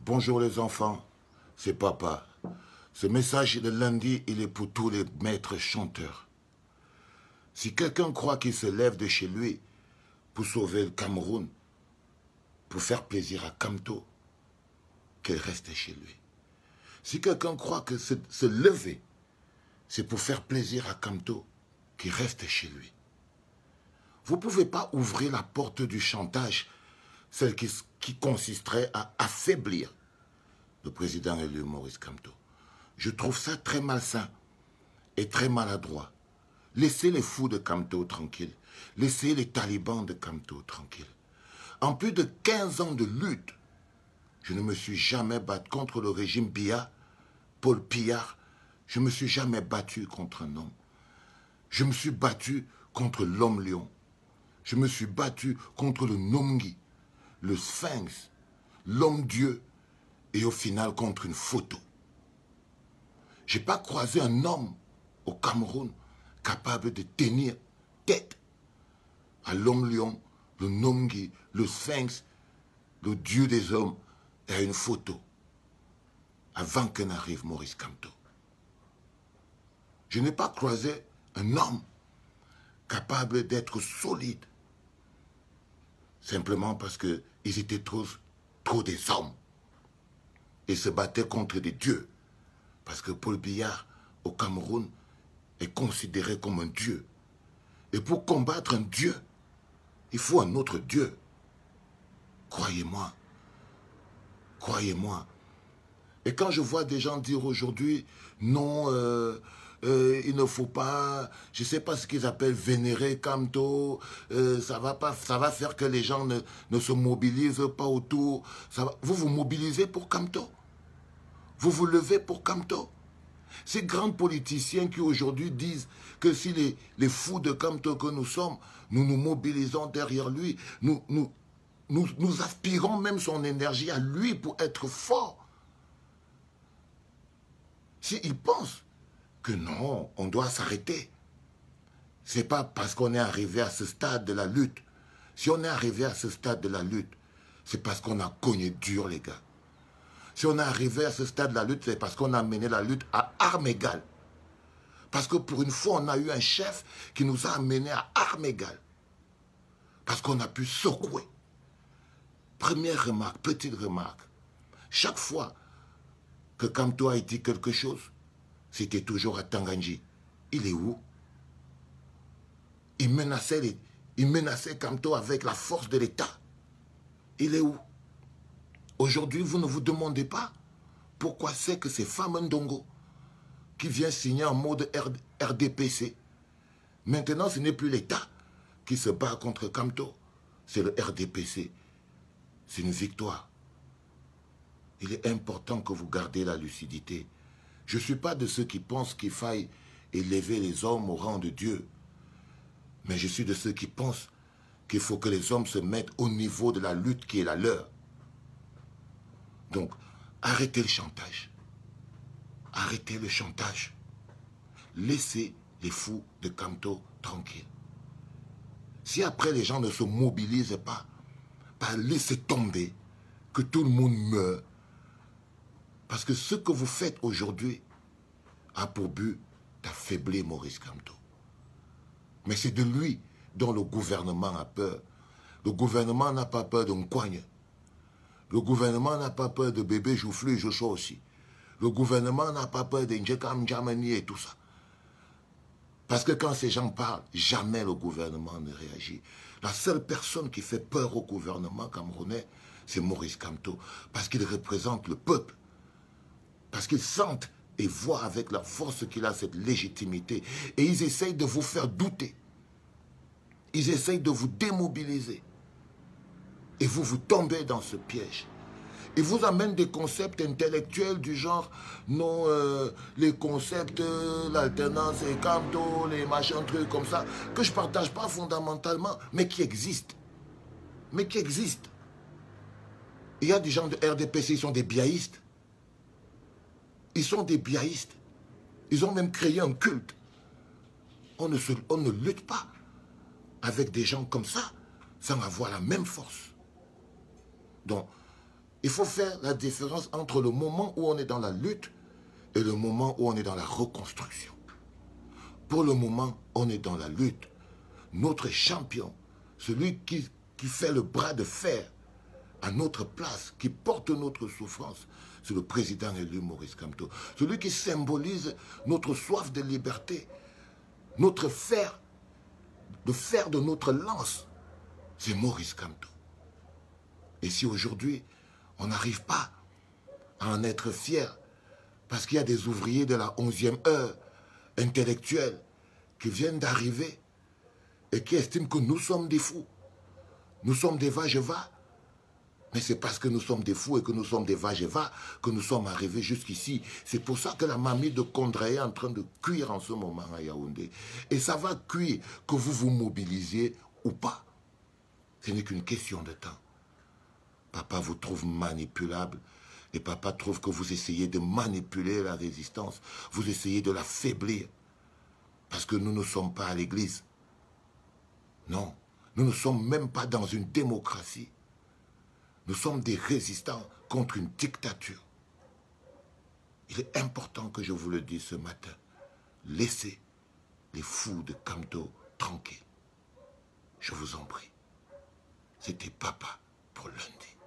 Bonjour les enfants, c'est papa. Ce message de lundi, il est pour tous les maîtres chanteurs. Si quelqu'un croit qu'il se lève de chez lui pour sauver le Cameroun, pour faire plaisir à Kamto, qu'il reste chez lui. Si quelqu'un croit que se lever, c'est pour faire plaisir à Kamto, qu'il reste chez lui. Vous ne pouvez pas ouvrir la porte du chantage, celle qui consisterait à affaiblir le président élu Maurice Kamto. Je trouve ça très malsain et très maladroit. Laissez les fous de Kamto tranquilles. Laissez les talibans de Kamto tranquilles. En plus de 15 ans de lutte, je ne me suis jamais battu contre le régime Biya, Paul Biya. Je ne me suis jamais battu contre un homme. Je me suis battu contre l'homme-lion. Je me suis battu contre le Nomgi, le Sphinx, l'homme-dieu, et au final contre une photo. Je n'ai pas croisé un homme au Cameroun capable de tenir tête à l'homme-lion, le Nomgi, le Sphinx, le dieu des hommes, et à une photo, avant que n'arrive Maurice Kamto. Je n'ai pas croisé un homme capable d'être solide, simplement parce qu'ils étaient trop des hommes et se battaient contre des dieux. Parce que Paul Biya, au Cameroun, est considéré comme un dieu. Et pour combattre un dieu, il faut un autre dieu. Croyez-moi. Croyez-moi. Et quand je vois des gens dire aujourd'hui, non, il ne faut pas, je ne sais pas ce qu'ils appellent vénérer Kamto, ça va faire que les gens ne se mobilisent pas autour. Vous vous mobilisez pour Kamto. Vous vous levez pour Kamto. Ces grands politiciens qui aujourd'hui disent que si les fous de Kamto que nous sommes, nous nous mobilisons derrière lui, nous aspirons même son énergie à lui pour être fort. S'ils pensent que non, on doit s'arrêter, ce n'est pas parce qu'on est arrivé à ce stade de la lutte. Si on est arrivé à ce stade de la lutte, c'est parce qu'on a cogné dur, les gars. Si on est arrivé à ce stade de la lutte, c'est parce qu'on a mené la lutte à armes égales. Parce que pour une fois, on a eu un chef qui nous a amenés à armes égales. Parce qu'on a pu secouer. Première remarque, petite remarque. Chaque fois que Kamto a dit quelque chose, c'était toujours à Tanganji. Il est où? Il menaçait Kamto avec la force de l'État. Il est où? Aujourd'hui, vous ne vous demandez pas pourquoi c'est que c'est Famandongo qui vient signer en mode RDPC. Maintenant, ce n'est plus l'État qui se bat contre Kamto, c'est le RDPC. C'est une victoire. Il est important que vous gardiez la lucidité. Je ne suis pas de ceux qui pensent qu'il faille élever les hommes au rang de Dieu. Mais je suis de ceux qui pensent qu'il faut que les hommes se mettent au niveau de la lutte qui est la leur. Donc, arrêtez le chantage. Arrêtez le chantage. Laissez les fous de Kamto tranquilles. Si après les gens ne se mobilisent pas, laissez tomber, que tout le monde meure. Parce que ce que vous faites aujourd'hui a pour but d'affaiblir Maurice Kamto. Mais c'est de lui dont le gouvernement a peur. Le gouvernement n'a pas peur de Nkwagne. Le gouvernement n'a pas peur de bébé Joufflu et Joshua aussi. Le gouvernement n'a pas peur de Ndjekam Djamani et tout ça. Parce que quand ces gens parlent, jamais le gouvernement ne réagit. La seule personne qui fait peur au gouvernement camerounais, c'est Maurice Kamto. Parce qu'il représente le peuple. Parce qu'ils sentent et voient avec la force qu'il a cette légitimité. Et ils essayent de vous faire douter. Ils essayent de vous démobiliser. Et vous tombez dans ce piège. Ils vous amènent des concepts intellectuels du genre, non, les concepts, l'alternance et Kamto, les machins, trucs comme ça, que je ne partage pas fondamentalement, mais qui existent. Mais qui existent. Il y a des gens de RDPC, ils sont des biaïstes. Ils sont des biaïstes. Ils ont même créé un culte. On ne lutte pas avec des gens comme ça, sans avoir la même force. Donc, Il faut faire la différence entre le moment où on est dans la lutte et le moment où on est dans la reconstruction. Pour le moment, on est dans la lutte. Notre champion, celui qui fait le bras de fer à notre place, qui porte notre souffrance, c'est le président élu Maurice Kamto. Celui qui symbolise notre soif de liberté, notre fer, le fer de notre lance, c'est Maurice Kamto. Et si aujourd'hui, on n'arrive pas à en être fier, parce qu'il y a des ouvriers de la 11e heure, intellectuels, qui viennent d'arriver et qui estiment que nous sommes des fous. Nous sommes des va-je-va. Mais c'est parce que nous sommes des fous et que nous sommes des va-je-va que nous sommes arrivés jusqu'ici. C'est pour ça que la mamie de Condré est en train de cuire en ce moment à Yaoundé. Et ça va cuire que vous vous mobilisiez ou pas. Ce n'est qu'une question de temps. Papa vous trouve manipulable et papa trouve que vous essayez de manipuler la résistance. Vous essayez de l'affaiblir. Parce que nous ne sommes pas à l'église. Non, nous ne sommes même pas dans une démocratie. Nous sommes des résistants contre une dictature. Il est important que je vous le dise ce matin. Laissez les fous de Kamto tranquilles. Je vous en prie. C'était papa pour lundi.